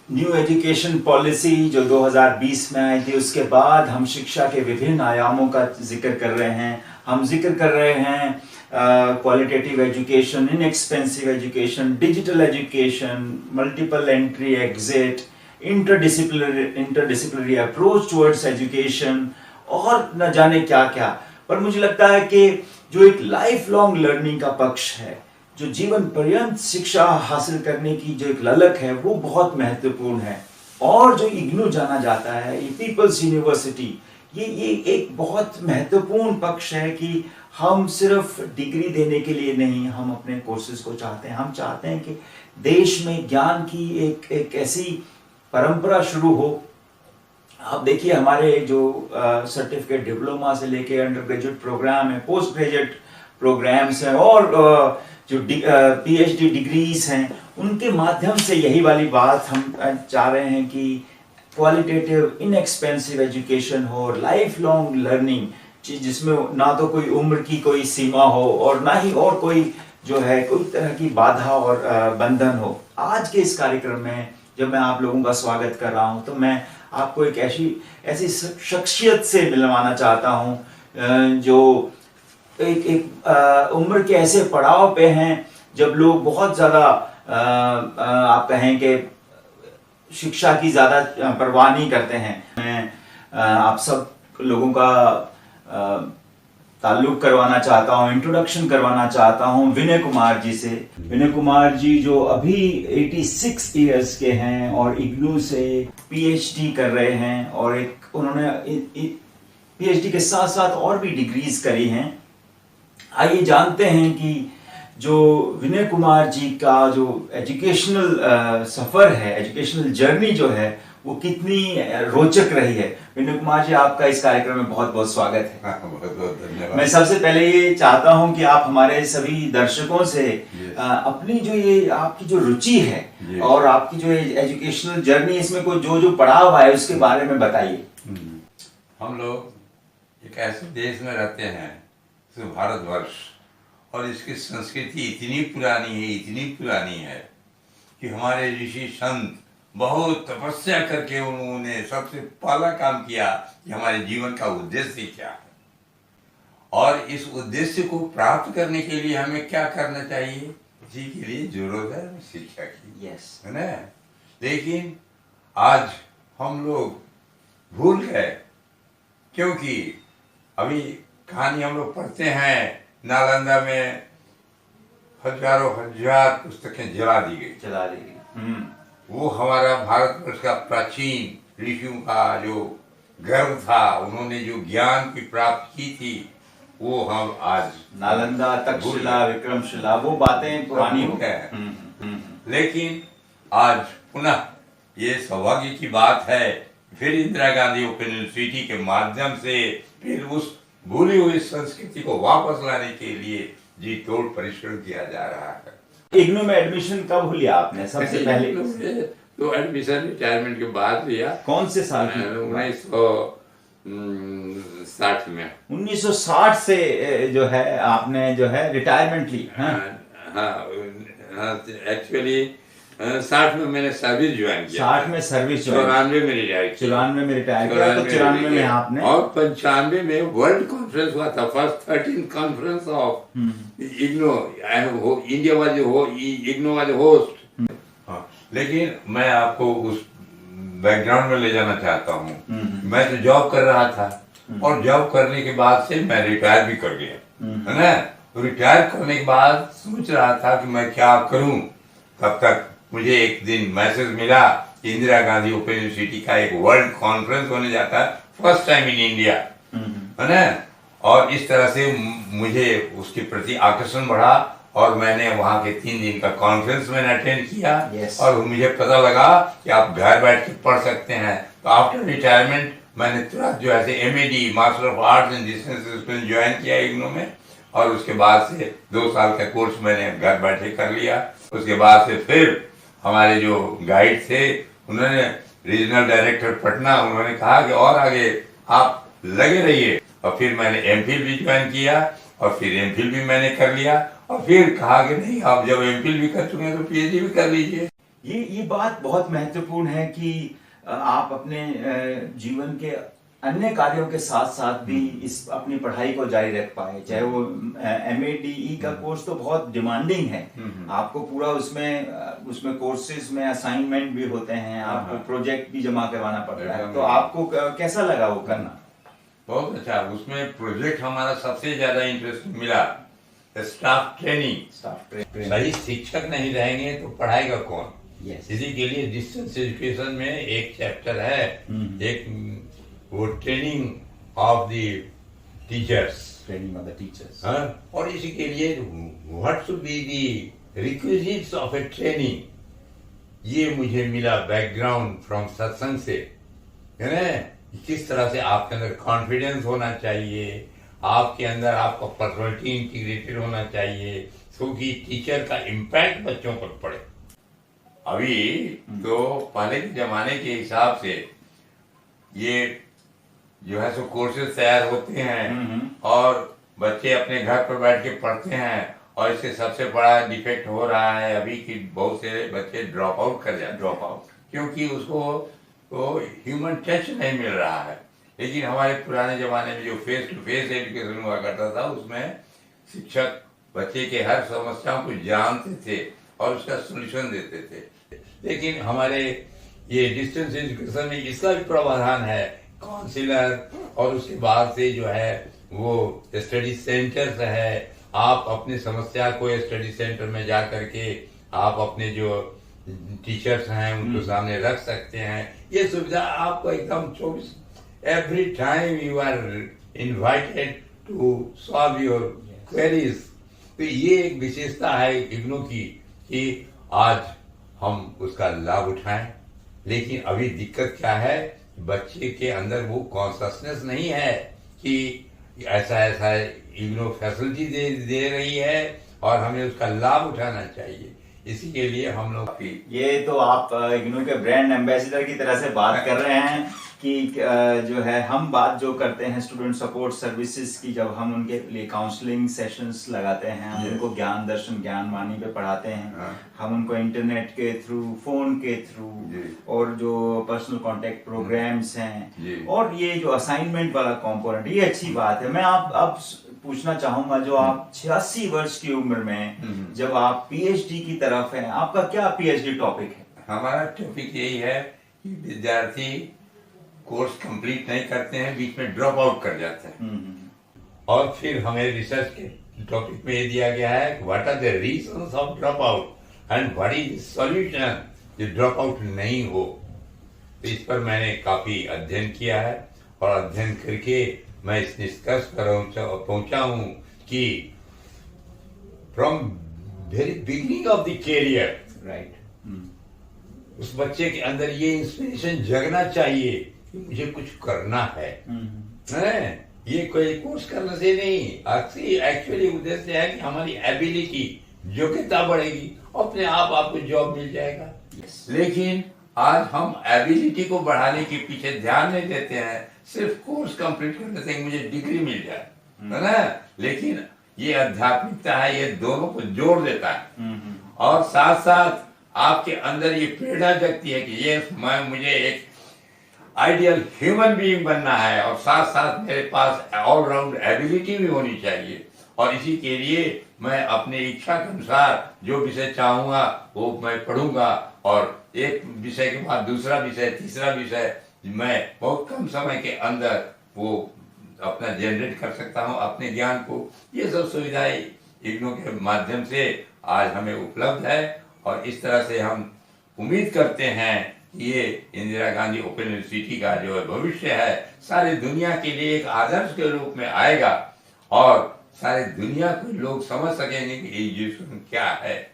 New education policy जो 2020 में आई थी, उसके बाद हम शिक्षा के विभिन्न आयामों का जिक्र कर रहे हैं। हम जिक्र कर रहे हैं qualitative education, inexpensive education, digital education, multiple entry exit, interdisciplinary approach towards education और न जाने क्या क्या। पर मुझे लगता है कि जो एक लाइफ लॉन्ग लर्निंग का पक्ष है, जो जीवन पर्यंत शिक्षा हासिल करने की जो एक ललक है, वो बहुत महत्वपूर्ण है। और जो इग्नू जाना जाता है, ये पीपल्स यूनिवर्सिटी, ये एक बहुत महत्वपूर्ण पक्ष है कि हम सिर्फ डिग्री देने के लिए नहीं, हम अपने कोर्सेज को चाहते हैं। हम चाहते हैं कि देश में ज्ञान की एक ऐसी परंपरा शुरू हो। आप देखिए हमारे जो सर्टिफिकेट डिप्लोमा से लेके अंडर ग्रेजुएट प्रोग्राम है, पोस्ट ग्रेजुएट प्रोग्राम्स हैं और जो पीएचडी डिग्रीज हैं, उनके माध्यम से यही वाली बात हम चाह रहे हैं कि क्वालिटेटिव इनएक्सपेंसिव एजुकेशन हो, लाइफ लॉन्ग लर्निंग, जिसमें ना तो कोई उम्र की कोई सीमा हो और ना ही और कोई जो है कोई तरह की बाधा और बंधन हो। आज के इस कार्यक्रम में जब मैं आप लोगों का स्वागत कर रहा हूं, तो मैं आपको एक ऐसी शख्सियत से मिलवाना चाहता हूं जो एक उम्र के ऐसे पड़ाव पे हैं जब लोग बहुत ज़्यादा आप कहें कि शिक्षा की ज़्यादा परवाह नहीं करते हैं। मैं आप सब लोगों का ताल्लुक करवाना चाहता हूँ, इंट्रोडक्शन करवाना चाहता हूँ विनय कुमार जी से। विनय कुमार जी जो अभी 86 इयर्स के हैं और इग्नू से पीएचडी कर रहे हैं और एक उन्होंने पीएचडी के साथ साथ और भी डिग्रीज करी हैं। आइए जानते हैं कि जो विनय कुमार जी का जो एजुकेशनल सफ़र है, एजुकेशनल जर्नी जो है, वो कितनी रोचक रही है। विनय कुमार जी, आपका इस कार्यक्रम में बहुत बहुत स्वागत है। बहुत बहुत धन्यवाद। मैं सबसे पहले ये चाहता हूं कि आप हमारे सभी दर्शकों से अपनी जो ये आपकी जो रुचि है और आपकी जो एजुकेशनल जर्नी, इसमें कोई जो पड़ाव आए उसके बारे में बताइए। हम लोग एक ऐसे देश में रहते हैं, भारतवर्ष, और इसकी संस्कृति इतनी पुरानी है कि हमारे ऋषि संत बहुत तपस्या करके उन्होंने सबसे पहला काम किया कि हमारे जीवन का उद्देश्य क्या है और इस उद्देश्य को प्राप्त करने के लिए हमें क्या करना चाहिए। इसी के लिए जरूरत है शिक्षा की, है ना। लेकिन आज हम लोग भूल गए, क्योंकि अभी कहानी हम लोग पढ़ते हैं, नालंदा में हजारों पुस्तकें जला दी गई। वो हमारा भारतवर्ष का प्राचीन ऋषियों का जो गर्व था, उन्होंने जो ज्ञान की प्राप्ति की थी, वो हम आज नालंदा, तक्षशिला, विक्रमशिला, वो बातें पुरानी हो गए। लेकिन आज पुनः ये सौभाग्य की बात है, फिर इंदिरा गांधी ओपन यूनिवर्सिटी के माध्यम से फिर उस भूली हुई संस्कृति को वापस लाने के लिए जी तोड़ परिश्रम किया जा रहा है। इग्नू में एडमिशन कब लिया आपने सबसे पहले? तो एडमिशन रिटायरमेंट के बाद लिया। कौन से साल में? 1960 में। 1960 से जो है आपने जो है रिटायरमेंट ली? हाँ, एक्चुअली 60 में मैंने सर्विस ज्वाइन किया। 60 में सर्विस ज्वाइन, 94 में रिटायर किया। 94 में रिटायर किया, तो 94 में आपने, और 95 में वर्ल्ड कॉन्फ्रेंस हुआ था, first 13 conference of IGNOU, India was IGNOU was host. लेकिन मैं आपको उस बैकग्राउंड में ले जाना चाहता हूँ। मैं तो जॉब कर रहा था और जॉब करने के बाद से मैं रिटायर भी कर गया, है ना। रिटायर करने के बाद सोच रहा था कि मैं क्या करूं, तब तक मुझे एक दिन मैसेज मिला कि इंदिरा गांधी ओपन यूनिवर्सिटी का एक वर्ल्ड कॉन्फ्रेंस होने जाता है, फर्स्ट टाइम इन इंडिया, है ना। और इस तरह से मुझे उसके प्रति आकर्षण बढ़ा और मैंने वहाँ के 3 दिन का कॉन्फ्रेंस मैंने अटेंड किया। और मुझे पता लगा कि आप घर बैठ के पढ़ सकते हैं। तो आफ्टर रिटायरमेंट मैंने तुरंत जो है MAD, master of arts in distance join किया इग्नू में, और उसके बाद से 2 साल का कोर्स मैंने घर बैठे कर लिया। उसके बाद से फिर हमारे जो गाइड थे, उन्होंने रीजनल डायरेक्टर पटना, उन्होंने कहा कि और आगे आप लगे रहिए। और फिर मैंने एमफिल भी ज्वाइन किया और फिर एमफिल भी मैंने कर लिया। और फिर कहा कि नहीं, आप जब एमफिल भी कर चुके हैं तो पीएचडी भी कर लीजिए। ये बात बहुत महत्वपूर्ण है कि आप अपने जीवन के अन्य कार्यों के साथ साथ भी इस अपनी पढ़ाई को जारी रख पाए, चाहे वो MADE का कोर्स तो बहुत डिमांडिंग है, आपको पूरा उसमें कोर्सेज में असाइनमेंट भी होते हैं, आपको प्रोजेक्ट भी जमा करवाना पड़ता है, तो आपको कैसा लगा वो करना? बहुत अच्छा, उसमें प्रोजेक्ट हमारा सबसे ज्यादा इंटरेस्ट मिला, स्टाफ ट्रेनिंग। सही शिक्षक नहीं रहेंगे तो पढ़ाएगा कौन? इसी के लिए डिस्टेंस एजुकेशन में एक चैप्टर है, एक वो ट्रेनिंग ऑफ द टीचर्स, और इसी के लिए what should be the requisites of A training, ये मुझे मिला बैकग्राउंड फ्रॉम सत्संग से, है ना। किस तरह से आपके अंदर कॉन्फिडेंस होना चाहिए, आपके अंदर आपका पर्सनालिटी इंटीग्रेटेड होना चाहिए, क्योंकि टीचर का इम्पैक्ट बच्चों पर पड़े। अभी तो पहले के जमाने के हिसाब से ये जो है सो कोर्सेज तैयार होते हैं और बच्चे अपने घर पर बैठ के पढ़ते हैं, और इससे सबसे बड़ा डिफेक्ट हो रहा है अभी कि बहुत से बच्चे ड्रॉप आउट कर जाते, क्योंकि उसको तो ह्यूमन टच नहीं मिल रहा है। लेकिन हमारे पुराने जमाने में जो फेस टू फेस एजुकेशन हुआ करता था, उसमें शिक्षक बच्चे के हर समस्याओं को जानते थे और उसका सोल्यूशन देते थे। लेकिन हमारे ये डिस्टेंस एजुकेशन में इसका भी प्रावधान है, काउंसिलर, और उसके बाद से जो है वो स्टडी सेंटर्स है, आप अपनी समस्या को स्टडी सेंटर में जा करके आप अपने जो टीचर्स हैं उनको सामने रख सकते हैं। ये सुविधा आपको एकदम 24 every time you are invited to solve your queries. तो ये एक विशेषता है इग्नू की कि आज हम उसका लाभ उठाएं। लेकिन अभी दिक्कत क्या है, बच्चे के अंदर वो कॉन्शसनेस नहीं है कि ऐसा ऐसा इग्नू फैसिलिटी दे रही है और हमें उसका लाभ उठाना चाहिए। इसी के लिए हम लोग, ये तो आप इग्नू के ब्रांड एम्बेसडर की तरह से बात कर रहे हैं कि जो है हम बात जो करते हैं स्टूडेंट सपोर्ट सर्विसेज की, जब हम उनके लिए काउंसलिंग सेशंस लगाते हैं, हम उनको ज्ञान दर्शन ज्ञान वाणी पे पढ़ाते हैं, हम उनको इंटरनेट के थ्रू, फोन के थ्रू, और जो पर्सनल कांटेक्ट प्रोग्राम्स हैं, और ये जो असाइनमेंट वाला कंपोनेंट, ये अच्छी बात है। मैं अब पूछना चाहूंगा, जो आप 86 वर्ष की उम्र में जब आप PhD की तरफ हैं, आपका क्या PhD टॉपिक है? हमारा टॉपिक यही है कि विद्यार्थी कोर्स कंप्लीट नहीं करते हैं, बीच में ड्रॉप आउट कर जाते हैं, और फिर हमें रिसर्च के टॉपिक में ये दिया गया है what are the reasons of drop out and what is the solution जो ड्रॉप आउट नहीं हो। तो इस पर मैंने काफी अध्ययन किया है, और अध्ययन करके मैं इस निष्कर्ष पर पहुंचा हूं कि from very beginning of the career, right, उस बच्चे के अंदर ये इंस्पिरेशन जगना चाहिए कि मुझे कुछ करना है। ये कोई कोर्स करने से नहीं, एक्चुअली उद्देश्य है कि हमारी एबिलिटी, योग्यता बढ़ेगी, अपने आप आपको जॉब मिल जाएगा। लेकिन आज हम एबिलिटी को बढ़ाने के पीछे ध्यान नहीं देते हैं, सिर्फ कोर्स कंप्लीट करने से मुझे डिग्री मिल जाए, है ना। लेकिन ये आध्यात्मिकता है, ये दोनों को जोड़ देता है, और साथ साथ आपके अंदर ये प्रेरणा जगती है कि ये मुझे एक आइडियल ह्यूमन बीइंग बनना है, और साथ साथ मेरे पास ऑलराउंड एबिलिटी भी होनी चाहिए। और इसी के लिए मैं अपने इच्छा के अनुसार जो विषय चाहूंगा वो मैं पढ़ूंगा, और एक विषय के बाद दूसरा विषय, तीसरा विषय मैं बहुत कम समय के अंदर वो अपना जनरेट कर सकता हूँ अपने ज्ञान को। ये सब सुविधाएं इग्नू के माध्यम से आज हमें उपलब्ध है, और इस तरह से हम उम्मीद करते हैं कि ये इंदिरा गांधी ओपन यूनिवर्सिटी का जो भविष्य है सारी दुनिया के लिए एक आदर्श के रूप में आएगा, और सारी दुनिया को लोग समझ सकेंगे कि एजुकेशन क्या है।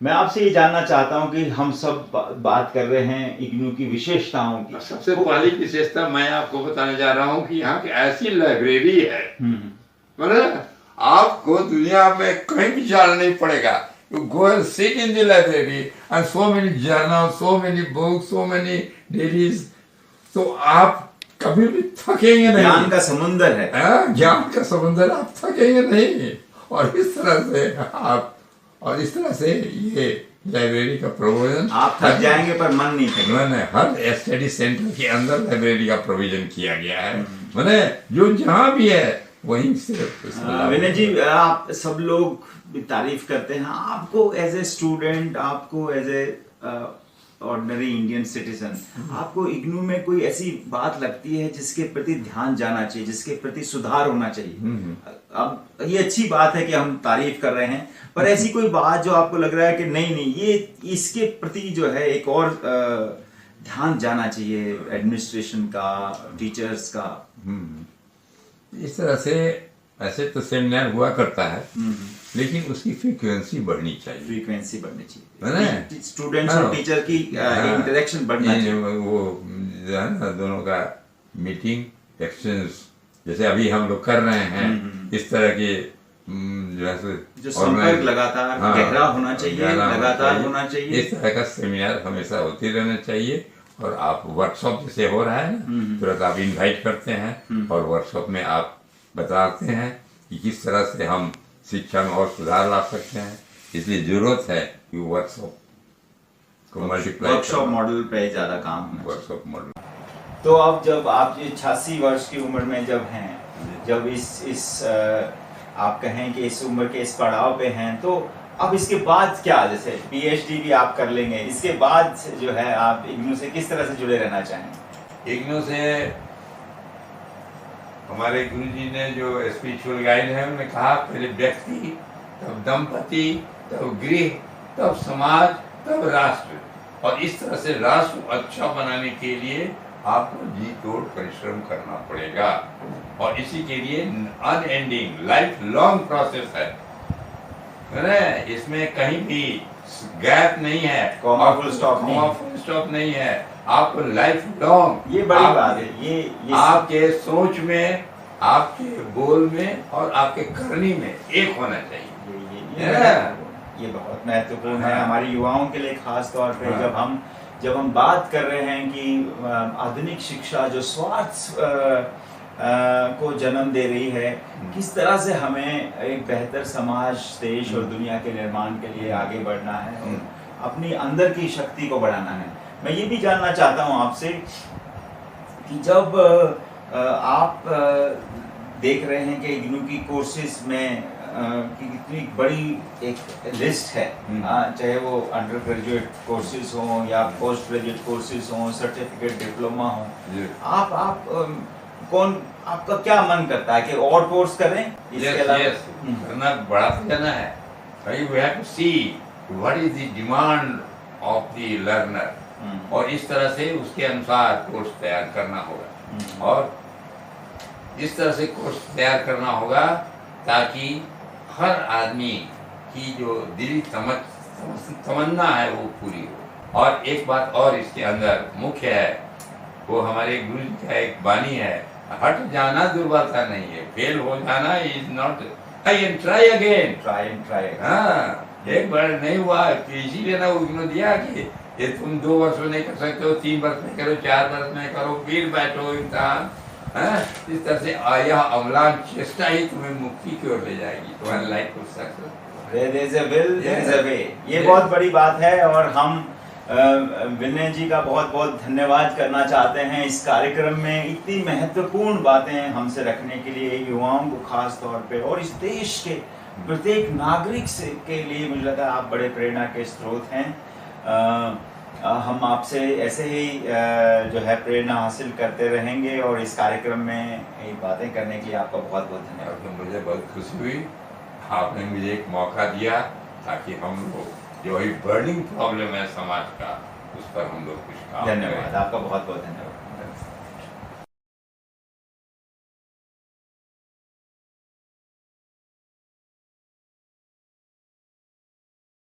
मैं आपसे ये जानना चाहता हूँ कि हम सब बात कर रहे हैं इग्नू की विशेषताओं की। सबसे पहली विशेषता मैं आपको बताने जा रहा हूँ कि यहाँ की ऐसी लाइब्रेरी है, मतलब आपको दुनिया में कहीं भी जाना नहीं पड़ेगा। You go and sit in the library and so many journals, so many books, so many diaries, तो आप कभी भी थकेंगे नहीं। ज्ञान का समुंदर है, ज्ञान का समुंदर, आप थकेंगे नहीं। और इस तरह से आप और इस तरह से ये लाइब्रेरी का प्रोविजन आप थक जाएंगे पर मन नहीं थकेगा। मैंने हर स्टडी सेंटर के अंदर लाइब्रेरी का प्रोविजन किया गया है। मैंने जो जहाँ भी है वहीं से विनय जी, आप सब लोग भी तारीफ करते हैं आपको एज ए स्टूडेंट, आपको as a ordinary Indian citizen, आपको इग्नू में कोई ऐसी बात लगती है जिसके प्रति ध्यान जाना चाहिए, जिसके प्रति सुधार होना चाहिए? अब ये अच्छी बात है कि हम तारीफ कर रहे हैं, पर ऐसी कोई बात जो आपको लग रहा है कि नहीं ये इसके प्रति जो है एक और ध्यान जाना चाहिए एडमिनिस्ट्रेशन का, टीचर्स का? इस तरह से ऐसे तो सेमिनार हुआ करता है, लेकिन उसकी फ्रीक्वेंसी बढ़नी चाहिए। फ्रीक्वेंसी बढ़नी चाहिए, स्टूडेंट्स और टीचर की इंटरेक्शन बढ़ना चाहिए। वो जो है ना, दोनों का मीटिंग एक्सचेंज जैसे अभी हम लोग कर रहे हैं, इस तरह के जो संपर्क लगातार गहरा होना चाहिए, लगातार होना चाहिए। इस तरह का सेमिनार हमेशा होते रहना चाहिए। और आप वर्कशॉप जैसे हो रहा है ना, तुरंत आप इनवाइट करते हैं और वर्कशॉप में आप बताते हैं कि किस तरह से हम शिक्षा में और सुधार ला सकते हैं। इसलिए जरूरत है कि वर्कशॉप को मल्टीप्लाई, वर्कशॉप मॉडल पे ज्यादा काम होना चाहिए। Workshop model. तो अब जब आप ये 86 वर्ष की उम्र में जब हैं, जब इस आप कहें कि इस उम्र के इस पड़ाव पे हैं, तो अब इसके बाद क्या, जैसे पीएचडी भी आप कर लेंगे, इसके बाद जो है आप इग्नू से किस तरह से जुड़े रहना चाहेंगे? इग्नू से हमारे गुरुजी ने जो स्पिरिचुअल गाइड है उन्होंने कहा, पहले व्यक्ति, तब दंपति, तब गृह, तब समाज, तब राष्ट्र। और इस तरह से राष्ट्र को अच्छा बनाने के लिए आपको जी तोड़ परिश्रम करना पड़ेगा। और इसी के लिए अनएंडिंग लाइफ लॉन्ग प्रोसेस है, इसमें कहीं भी गैप नहीं है, कॉमा फुल स्टॉप नहीं है। आपको लाइफ लॉन्ग, ये बड़ी बात है, ये आपके सोच में, आपके बोल में और आपके करनी में एक होना चाहिए। ये बहुत महत्वपूर्ण है हमारे युवाओं के लिए, खास तौर पे जब हम बात कर रहे हैं कि आधुनिक शिक्षा जो स्वार्थ को जन्म दे रही है, किस तरह से हमें एक बेहतर समाज, देश और दुनिया के निर्माण के लिए आगे बढ़ना है और अपनी अंदर की शक्ति को बढ़ाना है। मैं ये भी जानना चाहता हूँ आपसे कि जब आप देख रहे हैं कि इग्नू की कोर्सेज में कि कितनी बड़ी एक लिस्ट है, चाहे वो अंडर ग्रेजुएट कोर्सेज हों या पोस्ट ग्रेजुएट कोर्सेज हों, सर्टिफिकेट, डिप्लोमा हो, आपका क्या मन करता है कि और कोर्स करें इसके अलावा? करना बड़ा जाना है, we have to see what is the demand of the learner, और इस तरह से उसके अनुसार कोर्स तैयार करना होगा। और इस तरह से कोर्स तैयार करना होगा ताकि हर आदमी की जो दिली तमन्ना है वो पूरी हो। और एक बात और इसके अंदर मुख्य है, वो हमारे गुरु जी का एक वाणी है, हट जाना दुर्बलता नहीं है, फेल हो जाना is not, try and try again, try and try. हाँ, एक बार नहीं हुआ तो इसीलिए ना उन्होंने दिया कि ये तुम 2 वर्ष में नहीं कर सकते हो, 3 वर्ष में करो, 4 वर्ष में करो, फिर बैठो इम्तिहान। इस तरह से यह अम्लान चेष्टा ही तुम्हें मुक्ति की ओर ले जाएगी, तुम्हारी लाइफ को success. There is a will, there is a way। ये बहुत बड़ी बात है और हम विनय जी का बहुत बहुत धन्यवाद करना चाहते हैं इस कार्यक्रम में इतनी महत्वपूर्ण बातें हमसे रखने के लिए, युवाओं को खास तौर पे, और इस देश के प्रत्येक नागरिक से के लिए मुझे लगता है आप बड़े प्रेरणा के स्रोत हैं। हम आपसे ऐसे ही जो है प्रेरणा हासिल करते रहेंगे और इस कार्यक्रम में ये बातें करने के लिए आपका बहुत बहुत धन्यवाद। तो मुझे बहुत खुशी हुई, आपने मुझे एक मौका दिया ताकि हम लोग जो बर्निंग प्रॉब्लम है समाज का, उस पर हम लोग कुछ काम करें। धन्यवाद, आपका बहुत बहुत धन्यवाद।